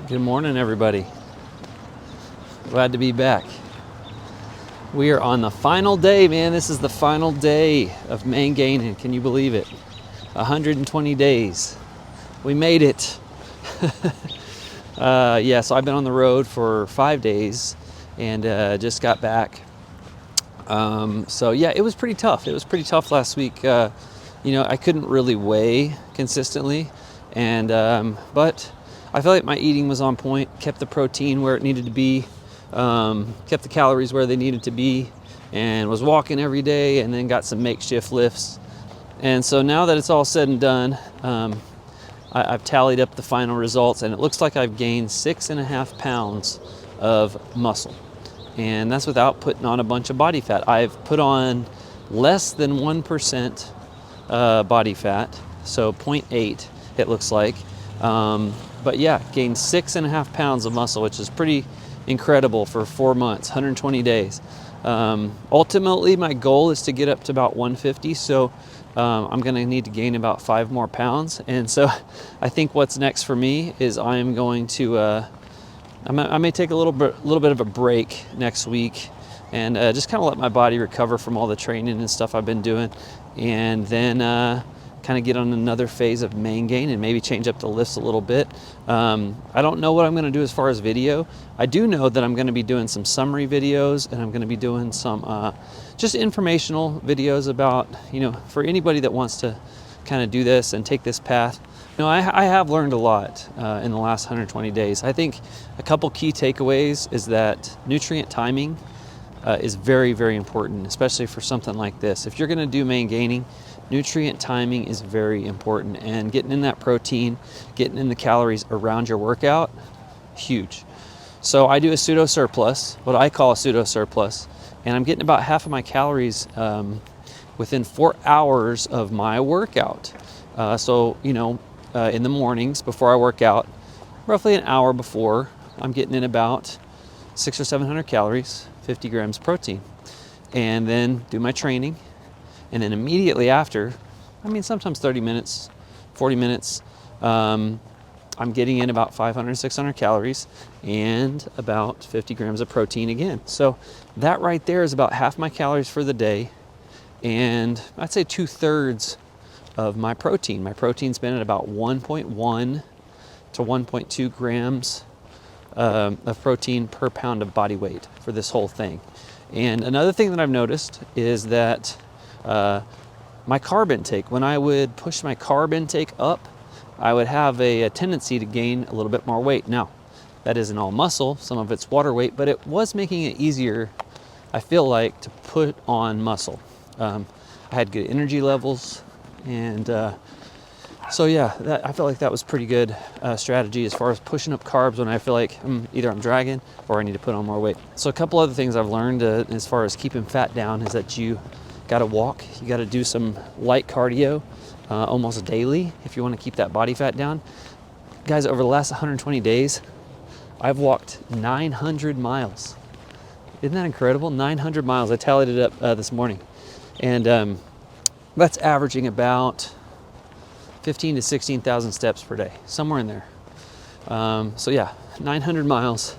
Good morning, everybody. Glad to be back. We are on the final day, man. This is the final day of Maingain, and can you believe it? 120 days. We made it. So I've been on the road for 5 days and just got back. It was pretty tough. It was pretty tough last week. I couldn't really weigh consistently, but I felt like my eating was on point, kept the protein where it needed to be, kept the calories where they needed to be, and was walking every day, and then got some makeshift lifts. And so now that it's all said and done, I've tallied up the final results, and it looks like I've gained 6.5 pounds of muscle. And that's without putting on a bunch of body fat. I've put on less than 1% body fat, so 0.8 it looks like. But yeah, gained 6.5 pounds of muscle, which is pretty incredible for 4 months, 120 days. Ultimately, my goal is to get up to about 150, so I'm going to need to gain about 5 more pounds. And so I think what's next for me is I'm going to, I may take a little bit of a break next week and just kind of let my body recover from all the training and stuff I've been doing, and then kind of get on another phase of Maingain and maybe change up the lifts a little bit. I don't know what I'm going to do as far as video. I do know that I'm going to be doing some summary videos, and I'm going to be doing some just informational videos about, for anybody that wants to kind of do this and take this path. I have learned a lot in the last 120 days. I think a couple key takeaways is that nutrient timing is very, very important, especially for something like this. If you're going to do maingaining, nutrient timing is very important, and getting in that protein, getting in the calories around your workout, huge. So I do a pseudo surplus, what I call a pseudo surplus, and I'm getting about half of my calories within 4 hours of my workout. In the mornings before I work out, roughly an hour before, I'm getting in about 600 or 700 calories, 50 grams protein, and then do my training. And then immediately after, sometimes 30 minutes, 40 minutes, I'm getting in about 500, 600 calories and about 50 grams of protein again. So that right there is about half my calories for the day, and I'd say 2/3 of my protein. My protein's been at about 1.1 to 1.2 grams of protein per pound of body weight for this whole thing. And another thing that I've noticed is that my carb intake, when I would push my carb intake up, I would have a tendency to gain a little bit more weight. Now, that isn't all muscle, some of it's water weight, but it was making it easier, I feel like, to put on muscle. I had good energy levels, and I felt like that was pretty good strategy as far as pushing up carbs when I feel like either I'm dragging or I need to put on more weight. So a couple other things I've learned as far as keeping fat down is that you got to walk, you got to do some light cardio almost daily if you want to keep that body fat down. Guys, over the last 120 days, I've walked 900 miles. Isn't that incredible? 900 miles. I tallied it up this morning. And that's averaging about 15 to 16,000 steps per day, somewhere in there. 900 miles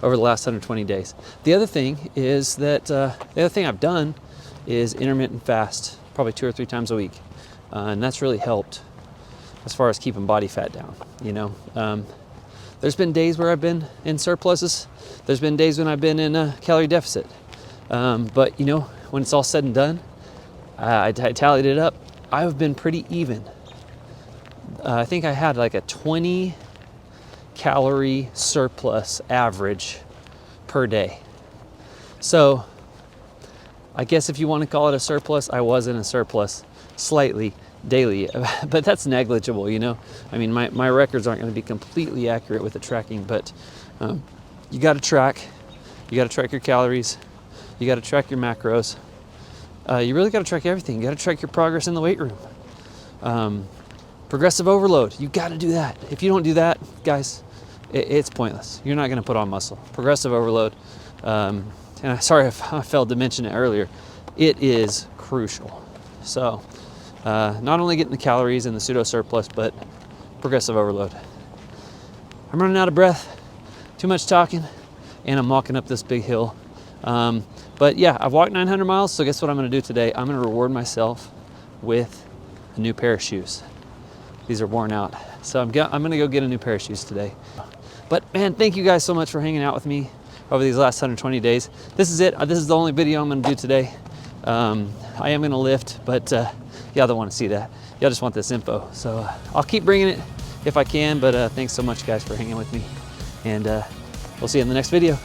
over the last 120 days. The other thing is that the other thing I've done is intermittent fast, probably 2 or 3 times a week, and that's really helped as far as keeping body fat down. There's been days where I've been in surpluses. There's been days when I've been in a calorie deficit. But when it's all said and done, I tallied it up. I've been pretty even. I think I had like a 20 calorie surplus average per day. So I guess if you want to call it a surplus, I was in a surplus slightly daily, but that's negligible, my records aren't going to be completely accurate with the tracking, but you got to track your calories, you got to track your macros, you really got to track everything. You got to track your progress in the weight room. Progressive overload, you got to do that. If you don't do that, guys, it's pointless. You're not going to put on muscle. Progressive overload, and sorry if I failed to mention it earlier, it is crucial. So not only getting the calories and the pseudo surplus, but progressive overload. I'm running out of breath, too much talking, and I'm walking up this big hill. But yeah, I've walked 900 miles, so guess what I'm gonna do today? I'm gonna reward myself with a new pair of shoes. These are worn out. So I'm gonna go get a new pair of shoes today. But man, thank you guys so much for hanging out with me over these last 120 days. This is it. This is the only video I'm gonna do today. I am gonna lift, but y'all don't wanna see that. Y'all just want this info. So I'll keep bringing it if I can, but thanks so much guys for hanging with me. And we'll see you in the next video.